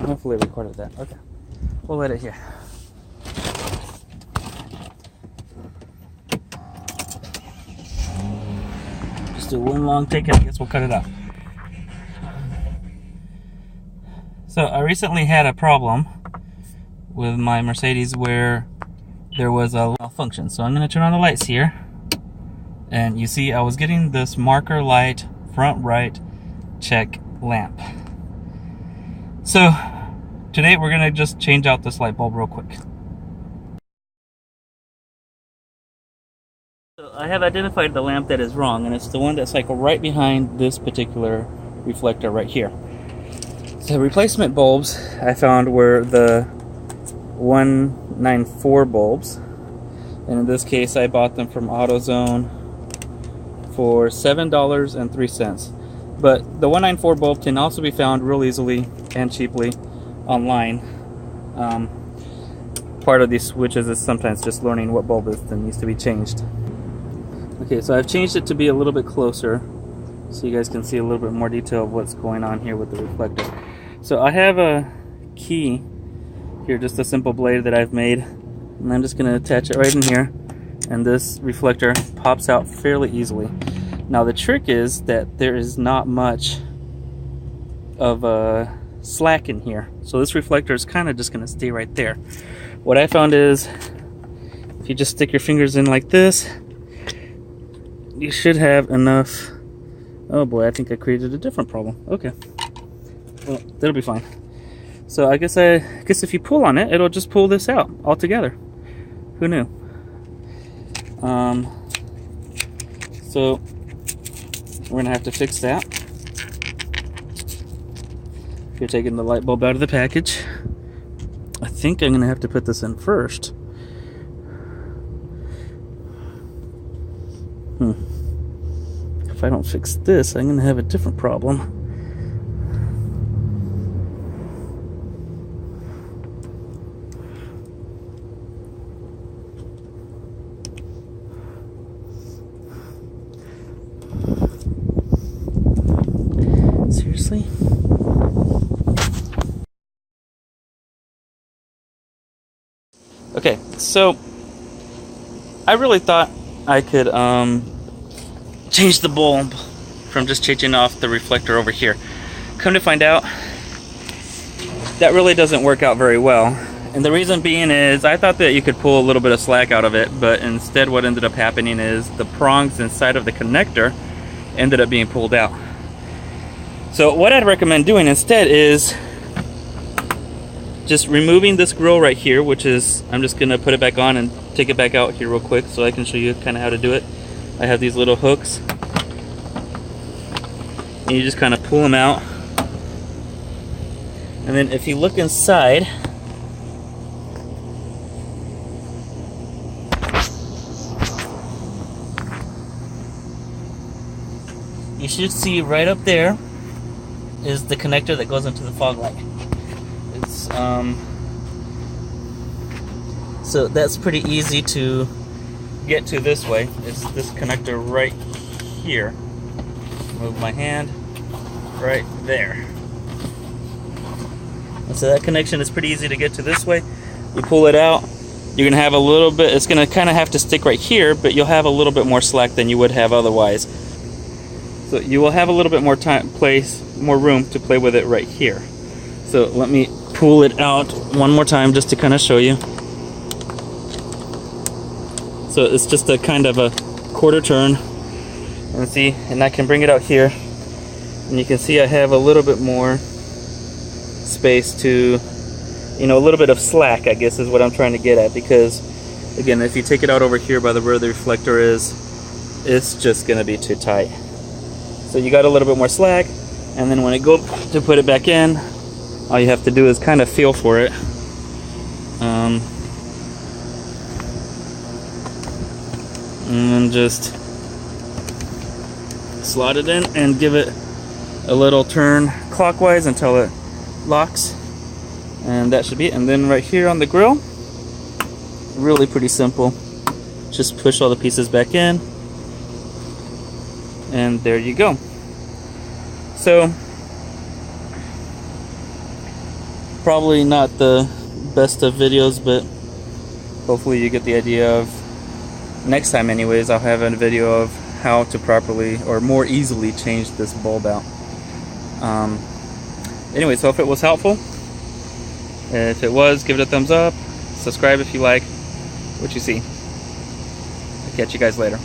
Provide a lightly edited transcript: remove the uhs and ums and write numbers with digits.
Hopefully it recorded that. Okay, we'll let it here. Just do one long take and I guess we'll cut it out. So I recently had a problem with my Mercedes where there was a malfunction. So I'm going to turn on the lights here. And you see I was getting this marker light front right check lamp. So today we're going to just change out this light bulb real quick. So I have identified the lamp that is wrong, and it's the one that's like right behind this particular reflector right here. The replacement bulbs I found were the 194 bulbs, and in this case I bought them from AutoZone for $7.03. But the 194 bulb can also be found real easily and cheaply online. Part of these switches is sometimes just learning what bulb is that needs to be changed. Okay, so I've changed it to be a little bit closer so you guys can see a little bit more detail of what's going on here with the reflector. So I have a key here, just a simple blade that I've made, and I'm just going to attach it right in here, and this reflector pops out fairly easily. Now the trick is that there is not much of a slack in here, so this reflector is kind of just going to stay right there. What I found is if you just stick your fingers in like this, you should have enough. Oh boy, I think I created a different problem. Okay, well, that'll be fine. So I guess if you pull on it, it'll just pull this out altogether. Who knew? So we're gonna have to fix that. You're taking the light bulb out of the package. I think I'm gonna have to put this in first. If I don't fix this, I'm gonna have a different problem. Seriously? Okay, so I really thought I could change the bulb from just changing off the reflector over here. Come to find out, that really doesn't work out very well. And the reason being is I thought that you could pull a little bit of slack out of it, but instead what ended up happening is the prongs inside of the connector ended up being pulled out. So what I'd recommend doing instead is just removing this grill right here, which is, I'm just gonna put it back on and take it back out here real quick so I can show you kind of how to do it. I have these little hooks, and you just kind of pull them out, and then if you look inside, you should see right up there is the connector that goes into the fog light. It's so that's pretty easy to get to this way. It's this connector right here. Move my hand right there. And so that connection is pretty easy to get to this way. You pull it out, you're gonna have a little bit, it's gonna kind of have to stick right here, but you'll have a little bit more slack than you would have otherwise. So you will have a little bit more more room to play with it right here. So let me pull it out one more time just to kind of show you. So it's just a kind of a quarter turn, and see, and I can bring it out here, and you can see I have a little bit more space to, you know, a little bit of slack, I guess is what I'm trying to get at, because again, if you take it out over here by where the reflector is, it's just gonna be too tight. So you got a little bit more slack, and then when it goes to put it back in, all you have to do is kind of feel for it. And then just slot it in and give it a little turn clockwise until it locks, and that should be it. And then right here on the grill, really pretty simple, just push all the pieces back in, and there you go. So Probably not the best of videos, but hopefully you get the idea of, next time anyways, I'll have a video of how to properly or more easily change this bulb out. Anyway, so if it was helpful, if it was, give it a thumbs up, subscribe if you like what you see. I'll catch you guys later.